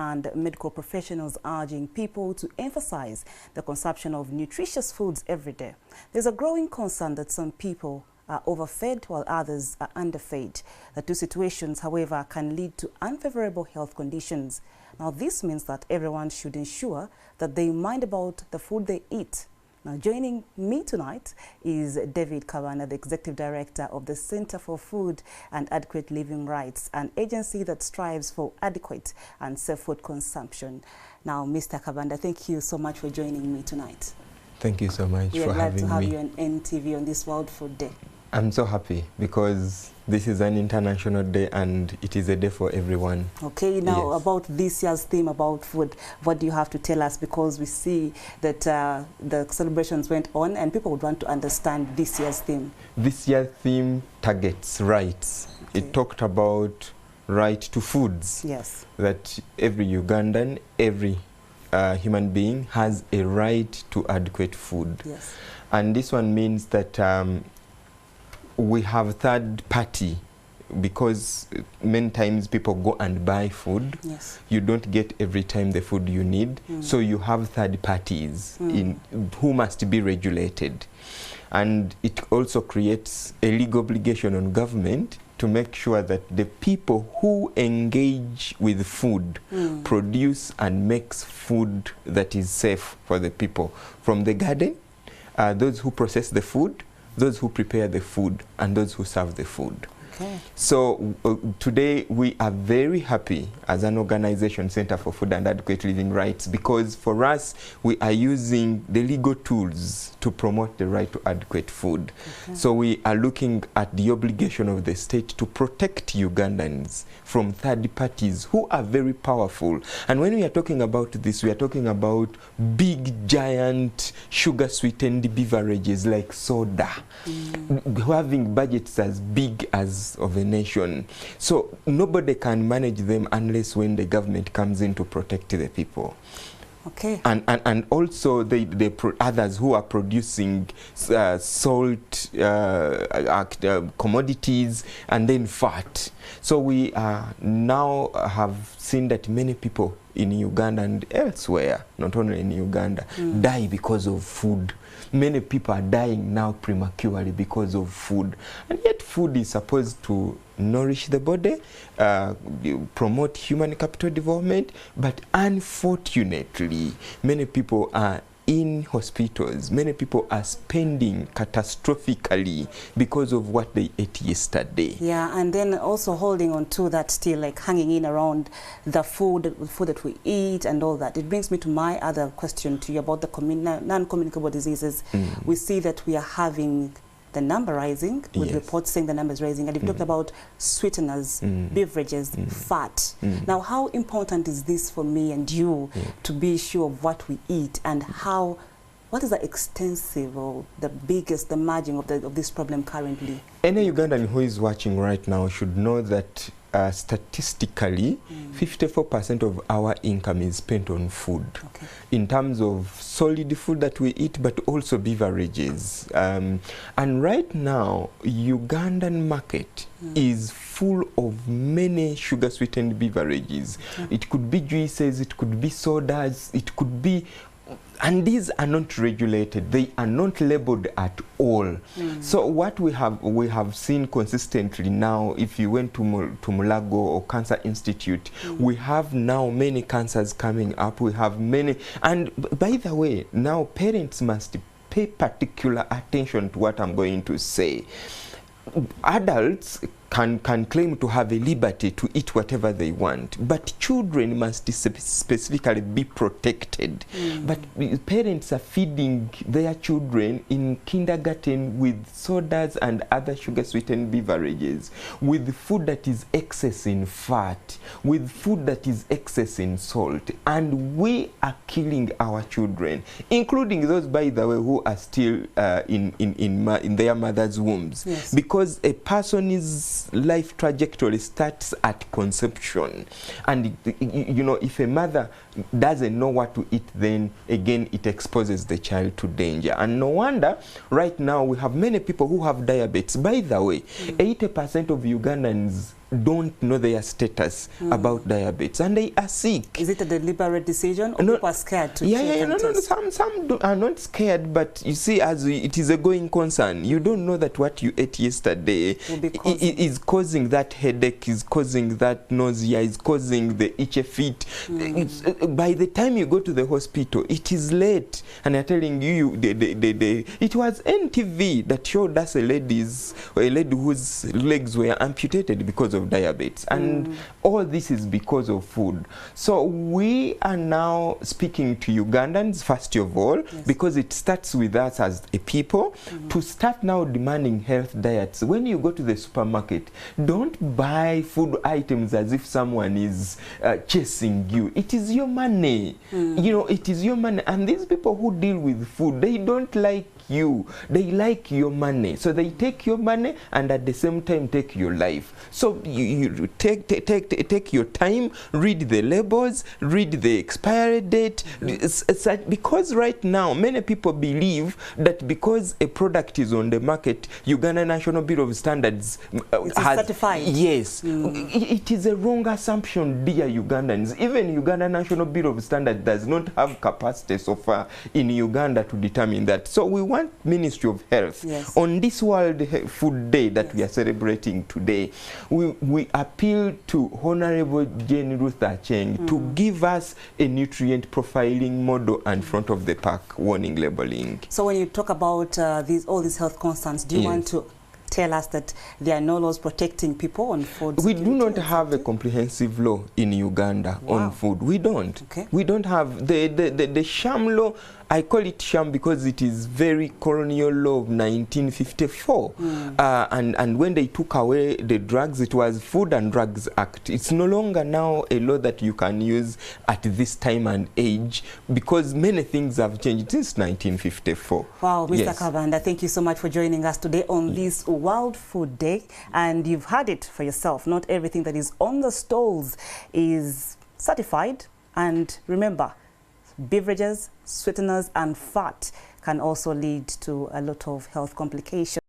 and medical professionals urging people to emphasize the consumption of nutritious foods every day. There's a growing concern that some people are overfed while others are underfed. The two situations, however, can lead to unfavorable health conditions. Now, this means that everyone should ensure that they mind about the food they eat. Now, joining me tonight is David Kabanda, the Executive Director of the Center for Food and Adequate Living Rights, an agency that strives for adequate and safe food consumption. Now, Mr. Kabanda, thank you so much for joining me tonight. Thank you so much for having me. We are glad to have you on NTV on this World Food Day. I'm so happy because this is an international day and it is a day for everyone. Okay, now about this year's theme about food, what do you have to tell us? Because we see that the celebrations went on and people would want to understand this year's theme. This year's theme targets rights. Okay. It talked about right to foods. Yes. That every Ugandan, every human being has a right to adequate food. Yes. And this one means that we have third party, because many times people go and buy food. Yes. You don't get every time the food you need. So you have third parties in who must be regulated. And it also creates a legal obligation on government to make sure that the people who engage with food produce and makes food that is safe for the people. From the garden, those who process the food, those who prepare the food, and those who serve the food. Okay. So today we are very happy as an organization, Center for Food and Adequate Living Rights, because for us we are using the legal tools to promote the right to adequate food. Okay. So we are looking at the obligation of the state to protect Ugandans from third parties who are very powerful. And when we are talking about this, we are talking about big, giant, sugar-sweetened beverages like soda, having budgets as big as of a nation. So nobody can manage them unless when the government comes in to protect the people. Okay. And also others who are producing salt, commodities, and then fat. So we now have seen that many people in Uganda and elsewhere, not only in Uganda, die because of food. Many people are dying now prematurely because of food. And yet food is supposed to nourish the body, promote human capital development, but unfortunately, many people are in hospitals. Many people are spending catastrophically because of what they ate yesterday. Yeah, and then also holding on to that still, like hanging in around the food that we eat and all that. It brings me to my other question to you about the non-communicable diseases. We see that we are having the number rising, with reports saying the number is rising, and you've talked about sweeteners, beverages, fat. Now, how important is this for me and you to be sure of what we eat, and what is the extensive or the biggest, the margin of this problem currently? Any Ugandan who is watching right now should know that statistically, 54% of our income is spent on food. Okay. In terms of solid food that we eat, but also beverages. And right now, Ugandan market is full of many sugar-sweetened beverages. It could be juices, it could be sodas, it could be... And these are not regulated. They are not labeled at all. So what we have seen consistently now, if you went to Mulago or Cancer Institute, we have now many cancers coming up. We have many. And by the way, now parents must pay particular attention to what I'm going to say. Adults can claim to have a liberty to eat whatever they want, but children must specifically be protected. But parents are feeding their children in kindergarten with sodas and other sugar-sweetened beverages, with food that is excess in fat, with food that is excess in salt, and we are killing our children, including those, by the way, who are still in their mother's wombs. Yes. Because a person is life trajectory starts at conception, and you know, if a mother doesn't know what to eat, then again it exposes the child to danger. And no wonder right now we have many people who have diabetes. By the way, 80% of Ugandans don't know their status about diabetes, and they are sick. Is it a deliberate decision, or No, people are scared to yeah, check and test? Some are not scared, but you see, as it is a going concern, you don't know that what you ate yesterday is causing that headache, is causing that nausea, is causing the itchy feet. By the time you go to the hospital, it is late, and they're telling you, it was NTV that showed us a lady whose legs were amputated because of diabetes, and all this is because of food. So we are now speaking to Ugandans, first of all, because it starts with us as a people, to start now demanding health diets. When you go to the supermarket, don't buy food items as if someone is chasing you. It is your money. You know, it is your money. And these people who deal with food, they don't like you. They like your money. So they take your money and at the same time take your life. So you take your time, read the labels, read the expiry date. Because right now many people believe that because a product is on the market, Uganda National Bureau of Standards has certified. Yes. It is a wrong assumption, dear Ugandans. Even Uganda National Bureau of Standards does not have capacity so far in Uganda to determine that. So we want Ministry of Health on this World Food Day that we are celebrating today. We appeal to Honorable Jane Ruth Acheng to give us a nutrient profiling model and front of the pack warning labeling. So when you talk about all these health concerns, do you want to tell us that there are no laws protecting people on food? We do not have a comprehensive law in Uganda on food. We don't. We don't have the sham law. I call it sham because it is very colonial law of 1954. And when they took away the drugs, it was Food and Drugs Act. It's no longer now a law that you can use at this time and age because many things have changed since 1954. Wow, Mr. Kabanda, thank you so much for joining us today on this World Food Day. And you've heard it for yourself. Not everything that is on the stalls is certified. And remember, beverages, sweeteners and fat can also lead to a lot of health complications.